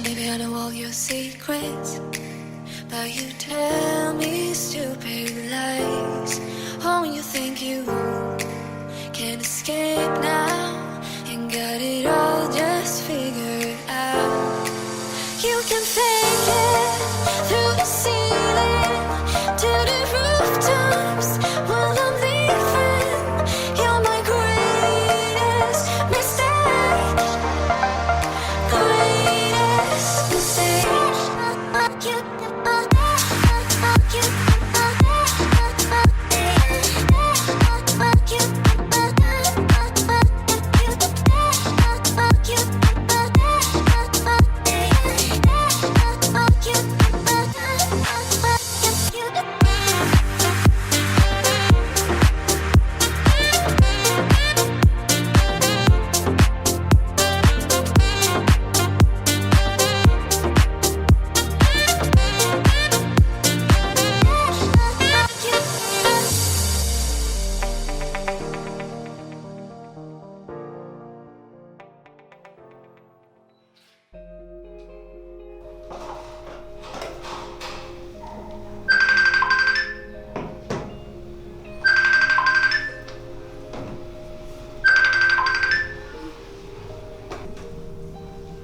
Maybe I know all your secrets, but you tell me stupid lies. Oh, you think you can escape now and got it all just figured out. You can fake it through the ceiling to the rooftops while I'm leaving. You're my greatest mistake, greatest mistake.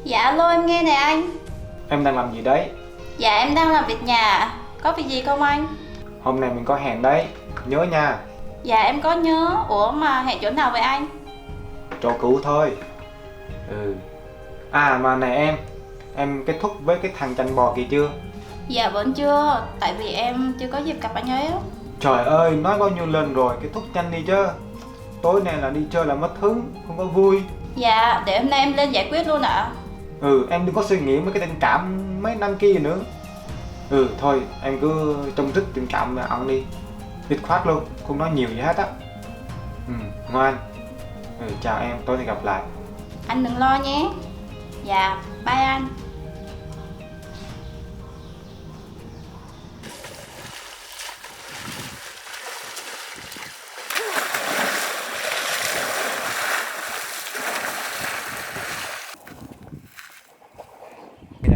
Dạ alo, em nghe nè anh. Em đang làm gì đấy? Dạ em đang làm việc nhà. Có việc gì không anh? Hôm nay mình có hẹn đấy, nhớ nha. Dạ em có nhớ. Ủa mà hẹn chỗ nào vậy anh? Cho cứu thôi. À mà này em kết thúc với cái thằng chăn bò kia chưa? Dạ vẫn chưa. Tại vì em chưa có dịp gặp anh ấy. Trời ơi, nói bao nhiêu lần rồi, kết thúc nhanh đi chứ. Tối nay là đi chơi là mất hứng, không có vui. Dạ, để hôm nay em lên giải quyết luôn ạ. Em đừng có suy nghĩ mấy cái tình cảm mấy năm kia nữa. Thôi, em cứ trông rất tình cảm mà ăn đi. Dứt khoát luôn, không nói nhiều gì hết á. Ngoan. Chào em, tối nay gặp lại. Anh đừng lo nhé. Dạ, bye anh.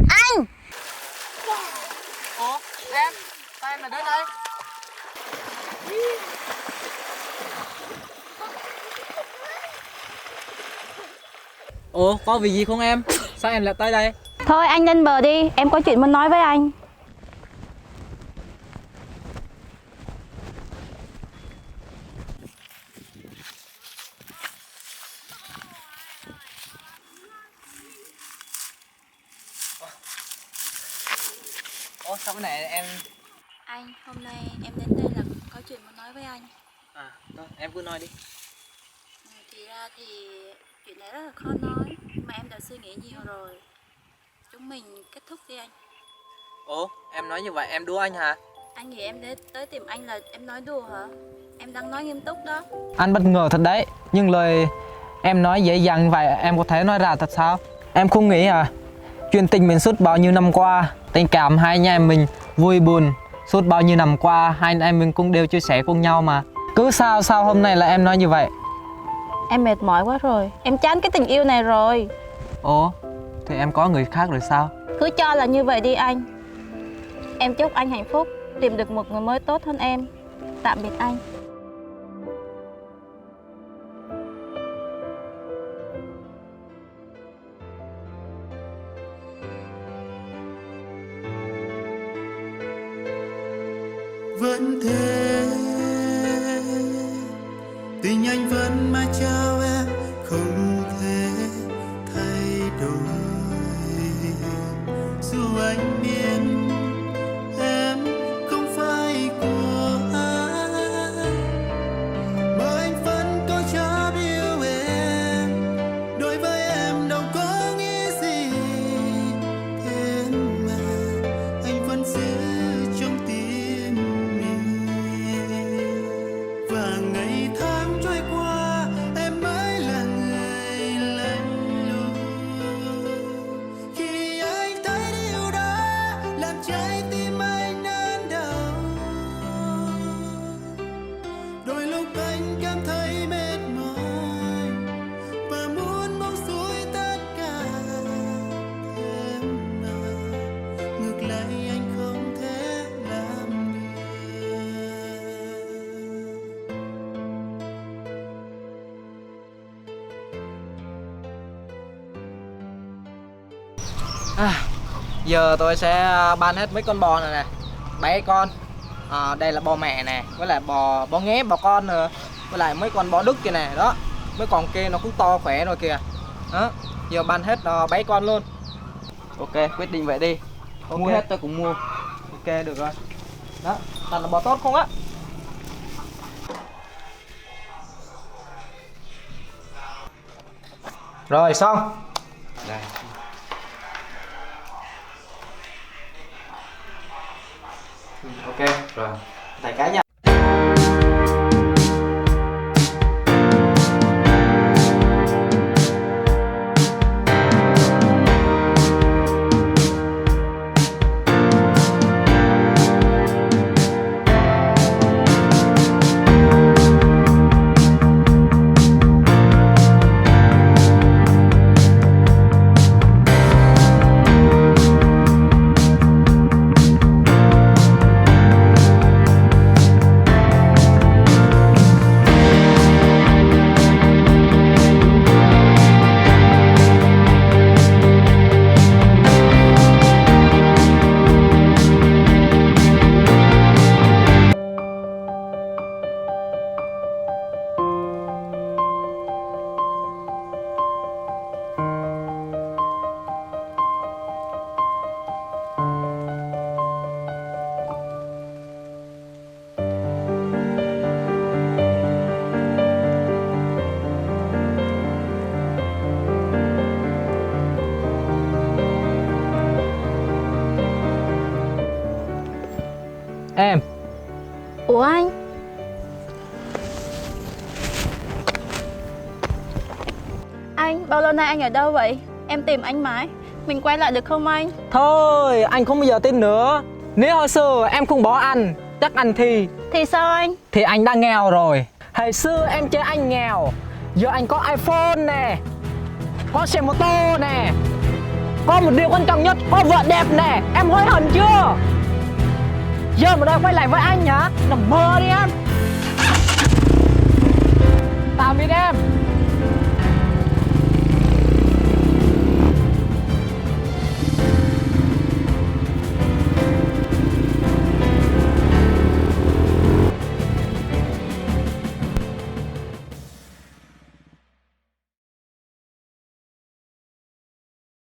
Anh! Ủa, em? Sao em lại đến đây? Ủa, có việc gì không em? Sao em lại tới đây? Thôi anh lên bờ đi, em có chuyện muốn nói với anh. Ủa, sao cái này em... Anh, hôm nay em đến đây là có chuyện muốn nói với anh. À, thôi, em cứ nói đi. Thì ra thì chuyện này rất là khó nói, mà em đã suy nghĩ nhiều rồi. Chúng mình kết thúc đi anh. Ủa, em nói như vậy em đùa anh hả? Anh nghĩ em tới tìm anh là em nói đùa hả? Em đang nói nghiêm túc đó. Anh bất ngờ thật đấy, nhưng lời em nói dễ dàng vậy em có thể nói ra thật sao? Em không nghĩ à? Chuyện tình mình suốt bao nhiêu năm qua, tình cảm hai anh em mình vui buồn suốt bao nhiêu năm qua, hai anh em mình cũng đều chia sẻ cùng nhau mà. Cứ sao hôm nay là em nói như vậy? Em mệt mỏi quá rồi, em chán cái tình yêu này rồi. Ủa, thì em có người khác rồi sao? Cứ cho là như vậy đi anh. Em chúc anh hạnh phúc, tìm được một người mới tốt hơn em. Tạm biệt anh. Vẫn thế, tình anh vẫn mãi trao em, không thể thay đổi. Dù anh biết em không phải của ai, mà anh vẫn có chấp yêu em. Đối với em đâu có nghĩa gì, thế mà anh vẫn giữ trong tim mình. Và ngày tháng trôi qua, em Giờ tôi sẽ ban hết mấy con bò này nè, 7 con. Đây là bò mẹ nè, với lại bò nghép, bò con nữa, với lại mấy con bò Đức kia nè, đó. Mấy con kia nó cũng to khỏe rồi kìa. Đó, giờ ban hết 7 con luôn. Ok, quyết định vậy đi. Mua hết tôi cũng mua. Ok, được rồi. Đó, toàn là bò tốt không á. Rồi xong. Đây. Ok, rồi. Thầy cái nha. Em. Ủa anh? Anh, bao lâu nay anh ở đâu vậy? Em tìm anh mãi. Mình quay lại được không anh? Thôi, anh không bao giờ tin nữa. Nếu hồi xưa em không bỏ anh, chắc anh Thì sao anh? thì anh đã nghèo rồi. Hồi xưa em chơi anh nghèo, giờ anh có iPhone nè, có xe mô tô nè, có một điều quan trọng nhất, có vợ đẹp nè. Em hối hận chưa? Giờ mà đòi quay lại với anh hả? Nằm mơ đi em. Tạm biệt em.